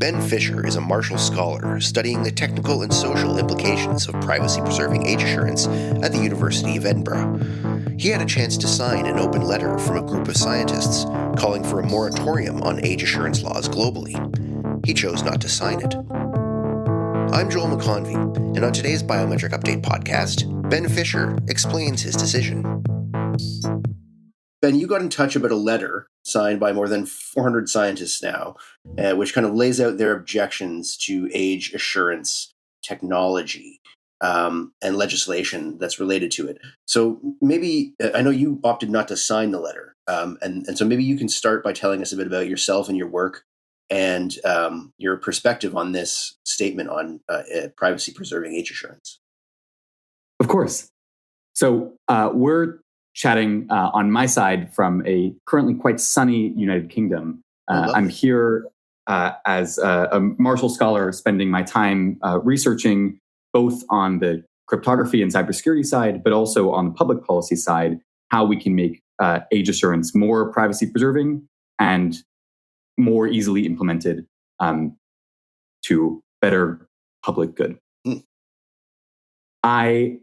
Ben Fischer is a Marshall Scholar studying the technical and social implications of privacy-preserving age assurance at the University of Edinburgh. He had a chance to sign an open letter from a group of scientists calling for a moratorium on age assurance laws globally. He chose not to sign it. I'm Joel McConvey, and on today's Biometric Update podcast, Ben Fischer explains his decision. Ben, you got in touch about a letter signed by more than 400 scientists now, which kind of lays out their objections to age assurance technology and legislation that's related to it. So maybe, I know you opted not to sign the letter, and so maybe you can start by telling us a bit about yourself and your work and your perspective on this statement on privacy-preserving age assurance. Of course. So we're chatting on my side from a currently quite sunny United Kingdom. I'm here as a Marshall Scholar, spending my time researching both on the cryptography and cybersecurity side, but also on the public policy side, how we can make age assurance more privacy preserving and more easily implemented to better public good. I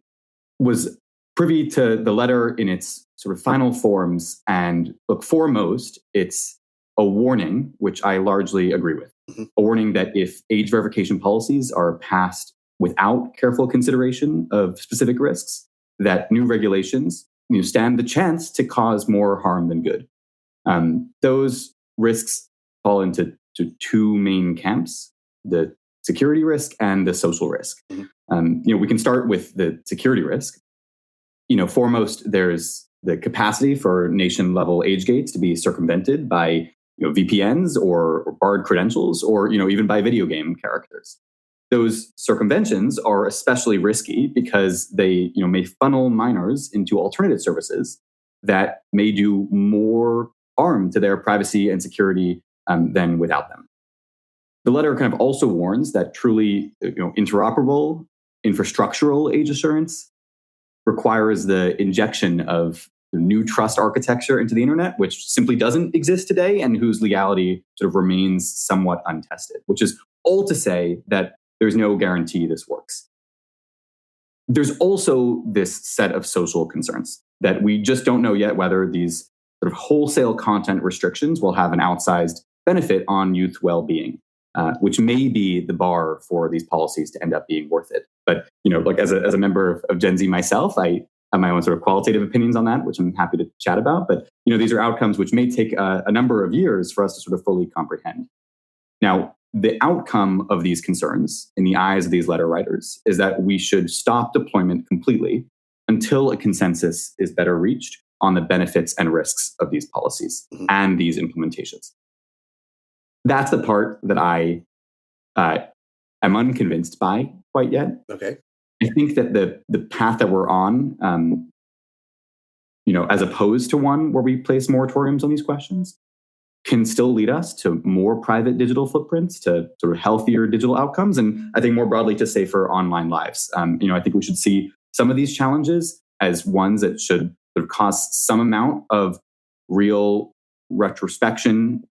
was privy to the letter in its sort of final forms, and look, foremost, it's a warning, which I largely agree with. A warning that if age verification policies are passed without careful consideration of specific risks, that new regulations stand the chance to cause more harm than good. Those risks fall into two main camps: the security risk and the social risk. We can start with the security risk. Foremost, there's the capacity for nation-level age gates to be circumvented by VPNs or barred credentials, or even by video game characters. Those circumventions are especially risky because they may funnel minors into alternative services that may do more harm to their privacy and security than without them. The letter kind of also warns that truly interoperable infrastructural age assurance requires the injection of new trust architecture into the internet, which simply doesn't exist today and whose legality sort of remains somewhat untested, which is all to say that there's no guarantee this works. There's also this set of social concerns that we just don't know yet whether these sort of wholesale content restrictions will have an outsized benefit on youth well-being, which may be the bar for these policies to end up being worth it. But, as a member of Gen Z myself, I have my own sort of qualitative opinions on that, which I'm happy to chat about. But, these are outcomes which may take a number of years for us to sort of fully comprehend. Now, the outcome of these concerns in the eyes of these letter writers is that we should stop deployment completely until a consensus is better reached on the benefits and risks of these policies and these implementations. That's the part that I am unconvinced by quite yet. Okay. I think that the path that we're on, as opposed to one where we place moratoriums on these questions, can still lead us to more private digital footprints, to sort of healthier digital outcomes, and I think more broadly to safer online lives. I think we should see some of these challenges as ones that should sort of cause some amount of real retrospection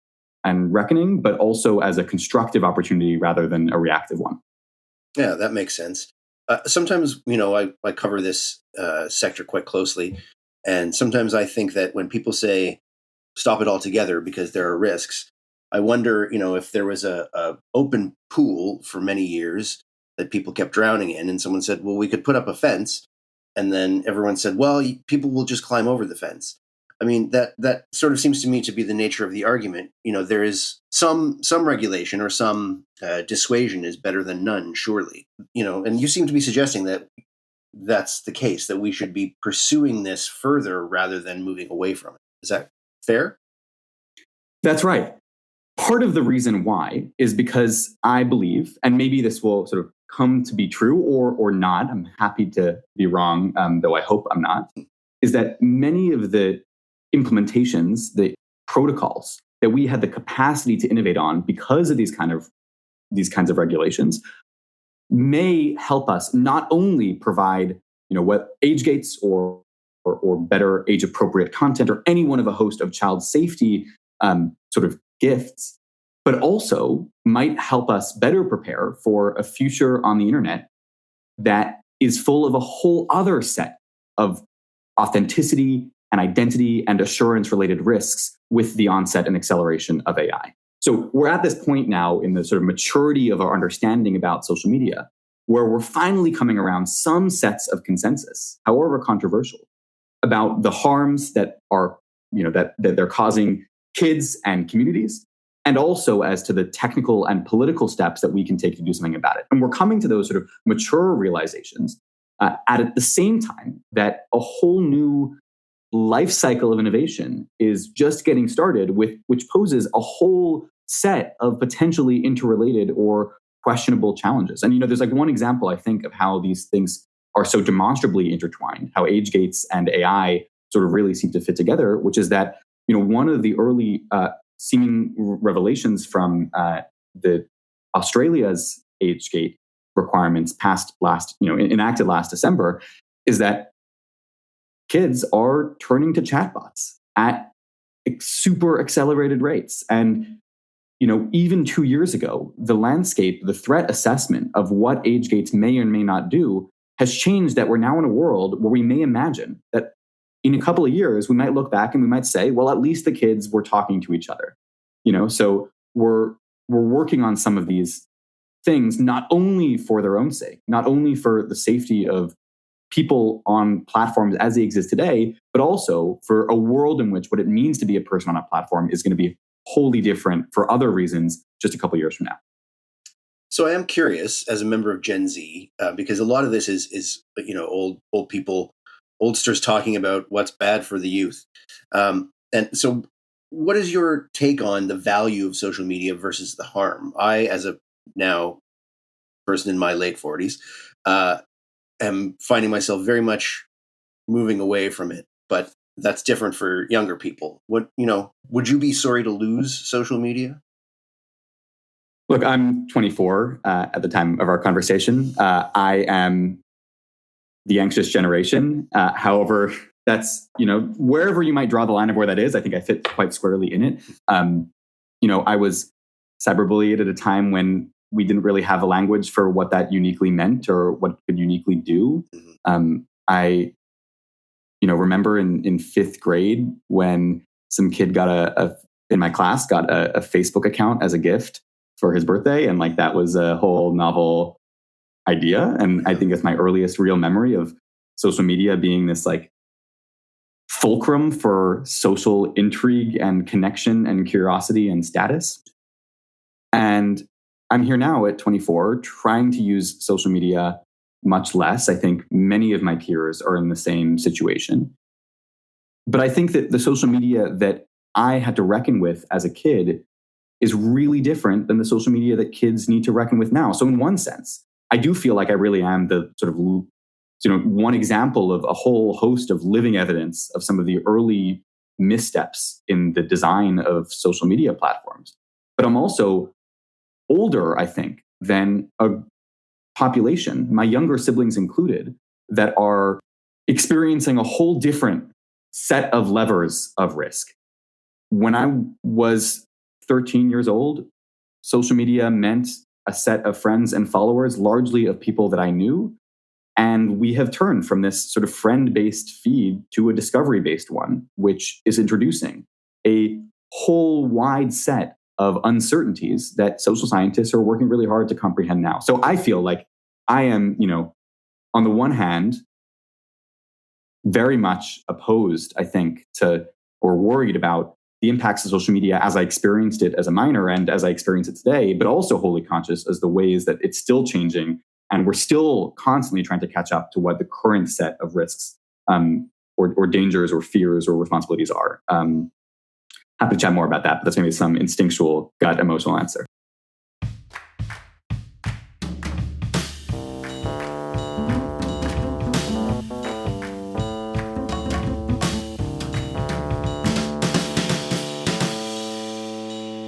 and reckoning, but also as a constructive opportunity rather than a reactive one. Yeah, that makes sense. Sometimes, I cover this sector quite closely, and sometimes I think that when people say stop it altogether because there are risks, I wonder, if there was a open pool for many years that people kept drowning in, and someone said, well, we could put up a fence, and then everyone said, well, people will just climb over the fence. I mean, that sort of seems to me to be the nature of the argument. There is some regulation or some dissuasion is better than none, surely. And you seem to be suggesting that that's the case, that we should be pursuing this further rather than moving away from it. Is that fair? That's right. Part of the reason why is because I believe, and maybe this will sort of come to be true or not, I'm happy to be wrong, though I hope I'm not, is that many of the implementations, the protocols that we had the capacity to innovate on because of these kinds of regulations may help us not only provide, what age gates or better age appropriate content or any one of a host of child safety sort of gifts, but also might help us better prepare for a future on the internet that is full of a whole other set of authenticity and identity and assurance related risks with the onset and acceleration of AI. So we're at this point now in the sort of maturity of our understanding about social media, where we're finally coming around some sets of consensus, however controversial, about the harms that are, that they're causing kids and communities, and also as to the technical and political steps that we can take to do something about it. And we're coming to those sort of mature realizations at the same time that a whole new life cycle of innovation is just getting started, which poses a whole set of potentially interrelated or questionable challenges. And there's like one example, I think, of how these things are so demonstrably intertwined, how age gates and AI sort of really seem to fit together, which is that one of the early seeming revelations from the Australia's age gate requirements enacted last December is that kids are turning to chatbots at super accelerated rates. And even 2 years ago, the landscape, the threat assessment of what age gates may or may not do has changed, that we're now in a world where we may imagine that in a couple of years, we might look back and we might say, well, at least the kids were talking to each other. So we're working on some of these things, not only for their own sake, not only for the safety of people on platforms as they exist today, but also for a world in which what it means to be a person on a platform is going to be wholly different for other reasons just a couple of years from now. So I am curious, as a member of Gen Z, because a lot of this is old people, oldsters talking about what's bad for the youth. And so what is your take on the value of social media versus the harm? I, as a now person in my late 40s, am finding myself very much moving away from it. But that's different for younger people. Would you be sorry to lose social media? Look, I'm 24 at the time of our conversation. I am the anxious generation. However, that's, wherever you might draw the line of where that is, I think I fit quite squarely in it. I was cyberbullied at a time when we didn't really have a language for what that uniquely meant or what it could uniquely do. I remember in fifth grade when some kid in my class got a Facebook account as a gift for his birthday. And like, that was a whole novel idea. And I think it's my earliest real memory of social media being this like fulcrum for social intrigue and connection and curiosity and status. And I'm here now at 24 trying to use social media much less. I think many of my peers are in the same situation. But I think that the social media that I had to reckon with as a kid is really different than the social media that kids need to reckon with now. So in one sense, I do feel like I really am the sort of, one example of a whole host of living evidence of some of the early missteps in the design of social media platforms. But I'm also older, I think, than a population, my younger siblings included, that are experiencing a whole different set of levers of risk. When I was 13 years old, social media meant a set of friends and followers, largely of people that I knew. And we have turned from this sort of friend-based feed to a discovery-based one, which is introducing a whole wide set of uncertainties that social scientists are working really hard to comprehend now. So I feel like I am, on the one hand, very much opposed, I think, to or worried about the impacts of social media as I experienced it as a minor and as I experience it today, but also wholly conscious as the ways that it's still changing. And we're still constantly trying to catch up to what the current set of risks or dangers or fears or responsibilities are. Happy to chat more about that, but that's maybe some instinctual gut emotional answer.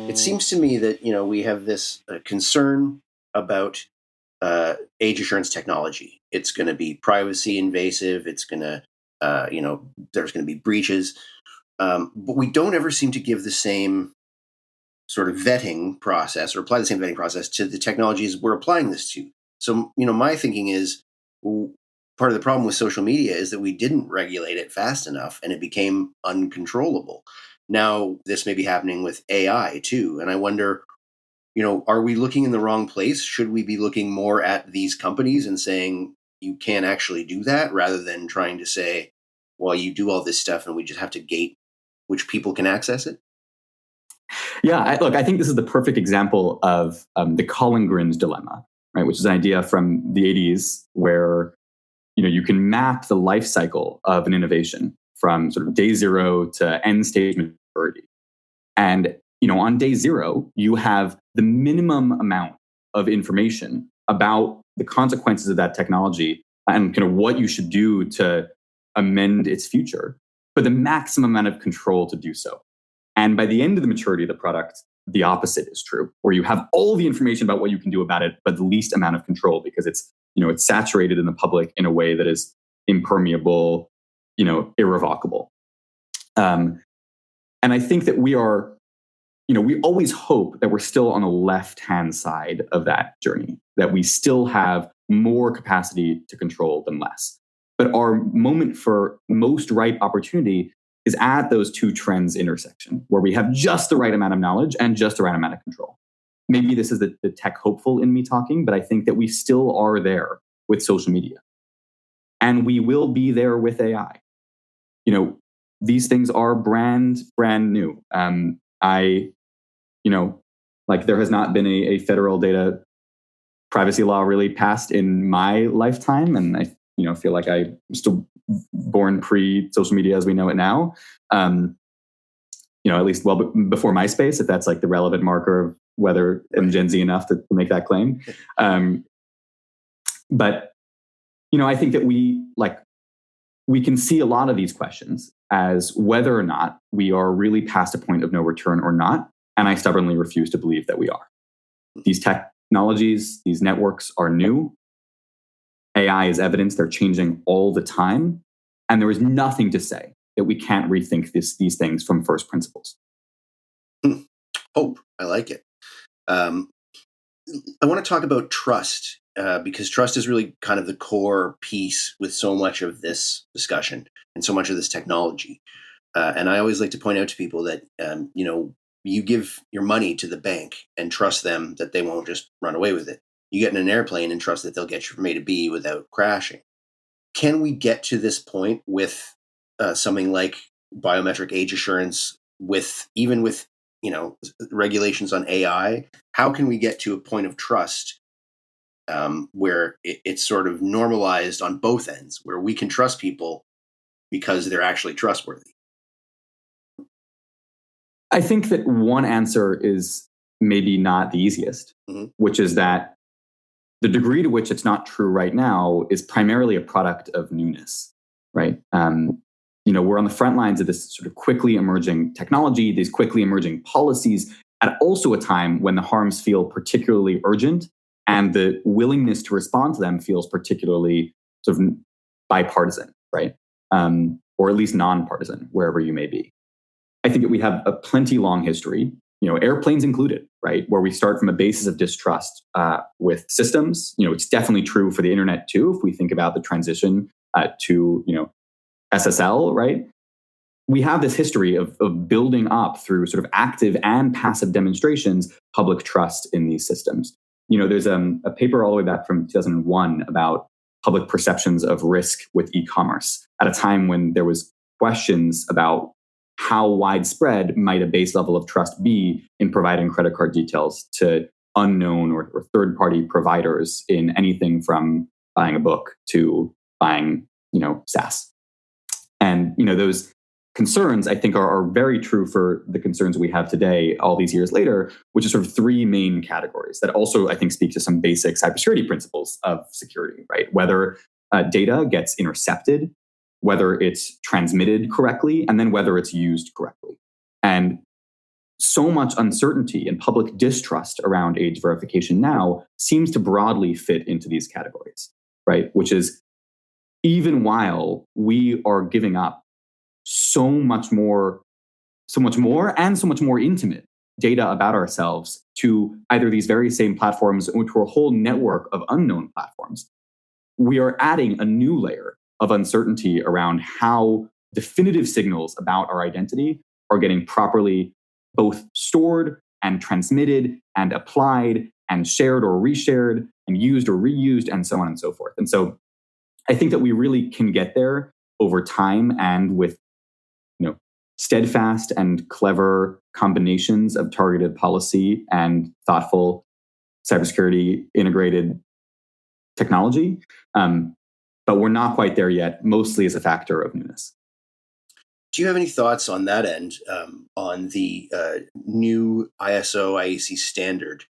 It seems to me that we have this concern about age assurance technology. It's going to be privacy invasive. It's going to, there's going to be breaches, but we don't ever seem to give the same sort of vetting process, or apply the same vetting process to the technologies we're applying this to. So, my thinking is, part of the problem with social media is that we didn't regulate it fast enough and it became uncontrollable. Now, this may be happening with AI too. And I wonder, are we looking in the wrong place? Should we be looking more at these companies and saying, you can't actually do that, rather than trying to say, well, you do all this stuff and we just have to gate which people can access it? Yeah, I think this is the perfect example of the Collingrens dilemma, right? Which is an idea from the 80s where you can map the life cycle of an innovation from sort of day zero to end stage maturity. And on day zero, you have the minimum amount of information about the consequences of that technology and kind of what you should do to amend its future, but the maximum amount of control to do so. And by the end of the maturity of the product, the opposite is true, where you have all the information about what you can do about it, but the least amount of control, because it's saturated in the public in a way that is impermeable, irrevocable. And I think that we are, we always hope that we're still on the left-hand side of that journey, that we still have more capacity to control than less. But our moment for most ripe opportunity is at those two trends intersection, where we have just the right amount of knowledge and just the right amount of control. Maybe this is the tech hopeful in me talking, but I think that we still are there with social media. And we will be there with AI. These things are brand new. There has not been a federal data privacy law really passed in my lifetime. And I feel like I'm still born pre-social media as we know it now. At least before MySpace, if that's like the relevant marker of whether I'm Gen Z enough to make that claim. But I think that we can see a lot of these questions as whether or not we are really past a point of no return or not. And I stubbornly refuse to believe that we are. These technologies, these networks are new. AI is evidence they're changing all the time. And there is nothing to say that we can't rethink these things from first principles. Hope. I like it. I want to talk about trust, because trust is really kind of the core piece with so much of this discussion and so much of this technology. And I always like to point out to people that, you give your money to the bank and trust them that they won't just run away with it. You get in an airplane and trust that they'll get you from A to B without crashing. Can we get to this point with something like biometric age assurance, even with regulations on AI? How can we get to a point of trust where it's sort of normalized on both ends, where we can trust people because they're actually trustworthy? I think that one answer is maybe not the easiest, which is that the degree to which it's not true right now is primarily a product of newness, right? We're on the front lines of this sort of quickly emerging technology, these quickly emerging policies, at also a time when the harms feel particularly urgent and the willingness to respond to them feels particularly sort of bipartisan, right? Or at least nonpartisan, wherever you may be. I think that we have a plenty long history, airplanes included, right? Where we start from a basis of distrust with systems. It's definitely true for the internet too. If we think about the transition to, SSL, right? We have this history of building up through sort of active and passive demonstrations, public trust in these systems. There's a paper all the way back from 2001 about public perceptions of risk with e-commerce at a time when there was questions about how widespread might a base level of trust be in providing credit card details to unknown or third-party providers in anything from buying a book to buying, SaaS. And, those concerns, I think, are very true for the concerns we have today, all these years later, which is sort of three main categories that also, I think, speak to some basic cybersecurity principles of security, right? Whether data gets intercepted, whether it's transmitted correctly, and then whether it's used correctly. And so much uncertainty and public distrust around age verification now seems to broadly fit into these categories, right? Which is, even while we are giving up so much more and so much more intimate data about ourselves to either these very same platforms or to a whole network of unknown platforms, we are adding a new layer of uncertainty around how definitive signals about our identity are getting properly both stored and transmitted and applied and shared or reshared and used or reused and so on and so forth. And so I think that we really can get there over time and with steadfast and clever combinations of targeted policy and thoughtful cybersecurity integrated technology. But we're not quite there yet, mostly as a factor of newness. Do you have any thoughts on that end, on the new ISO IEC standard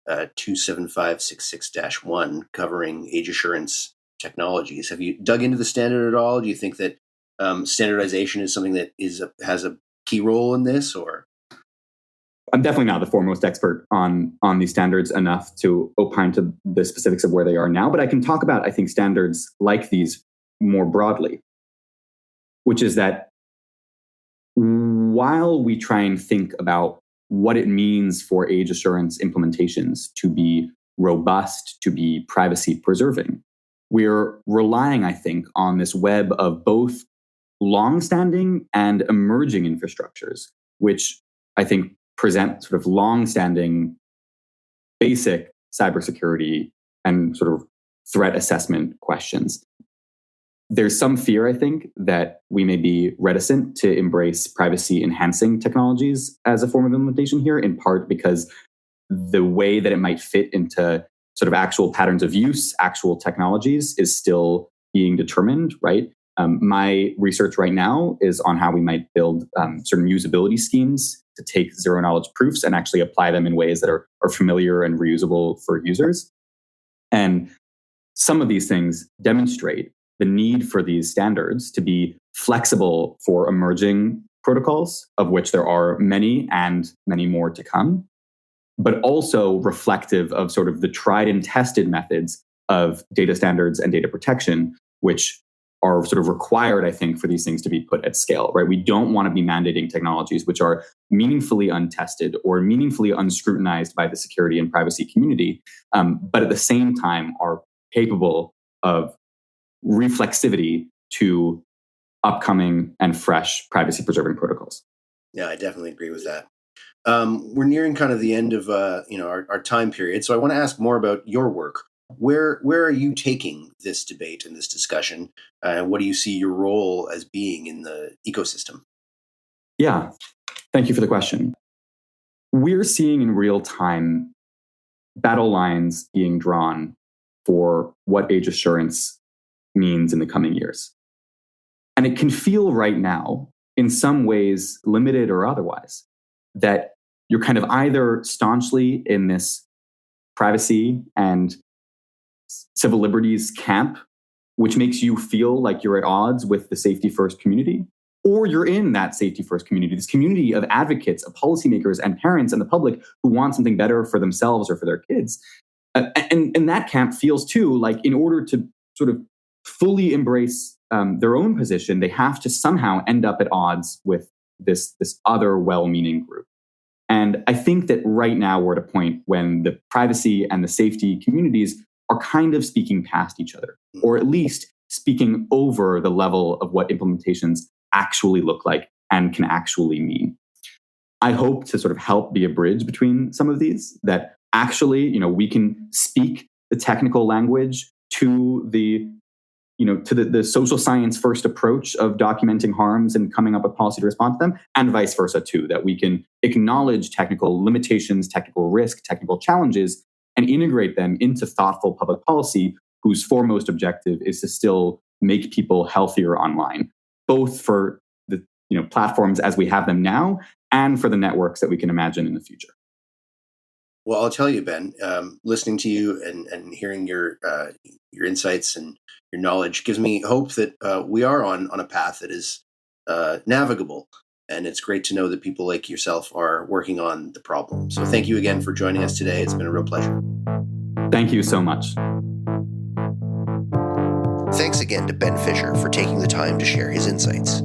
27566-1 covering age assurance technologies? Have you dug into the standard at all? Do you think that standardization is something that has a key role in this, or? I'm definitely not the foremost expert on these standards enough to opine to the specifics of where they are now, but I can talk about, I think, standards like these more broadly, which is that while we try and think about what it means for age assurance implementations to be robust, to be privacy preserving, we're relying, I think, on this web of both long-standing and emerging infrastructures, which I think present sort of long-standing basic cybersecurity and sort of threat assessment questions. There's some fear, I think, that we may be reticent to embrace privacy-enhancing technologies as a form of implementation here, in part because the way that it might fit into sort of actual patterns of use, actual technologies, is still being determined, right? My research right now is on how we might build certain usability schemes to take zero-knowledge proofs and actually apply them in ways that are familiar and reusable for users. And some of these things demonstrate the need for these standards to be flexible for emerging protocols, of which there are many and many more to come, but also reflective of sort of the tried and tested methods of data standards and data protection, which are sort of required, I think, for these things to be put at scale, right? We don't want to be mandating technologies which are meaningfully untested or meaningfully unscrutinized by the security and privacy community, but at the same time are capable of reflexivity to upcoming and fresh privacy-preserving protocols. Yeah, I definitely agree with that. We're nearing kind of the end of our time period, so I want to ask more about your work. Where are you taking this debate and this discussion? What do you see your role as being in the ecosystem? Yeah, thank you for the question. We're seeing in real time battle lines being drawn for what age assurance means in the coming years. And it can feel right now, in some ways, limited or otherwise, that you're kind of either staunchly in this privacy and civil liberties camp, which makes you feel like you're at odds with the safety first community, or you're in that safety first community, this community of advocates, of policymakers and parents and the public who want something better for themselves or for their kids. And that camp feels too like in order to sort of fully embrace their own position, they have to somehow end up at odds with this other well-meaning group. And I think that right now we're at a point when the privacy and the safety communities are kind of speaking past each other, or at least speaking over the level of what implementations actually look like and can actually mean. I hope to sort of help be a bridge between some of these, that actually, we can speak the technical language to the social science first approach of documenting harms and coming up with policy to respond to them, and vice versa too, that we can acknowledge technical limitations, technical risk, technical challenges, and integrate them into thoughtful public policy whose foremost objective is to still make people healthier online, both for the platforms as we have them now and for the networks that we can imagine in the future. Well, I'll tell you, Ben, listening to you and hearing your insights and your knowledge gives me hope that we are on a path that is navigable. And it's great to know that people like yourself are working on the problem. So thank you again for joining us today. It's been a real pleasure. Thank you so much. Thanks again to Ben Fischer for taking the time to share his insights.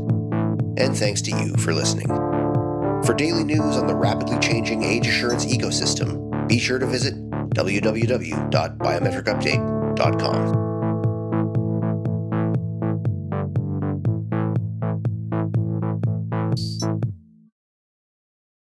And thanks to you for listening. For daily news on the rapidly changing age assurance ecosystem, be sure to visit www.biometricupdate.com.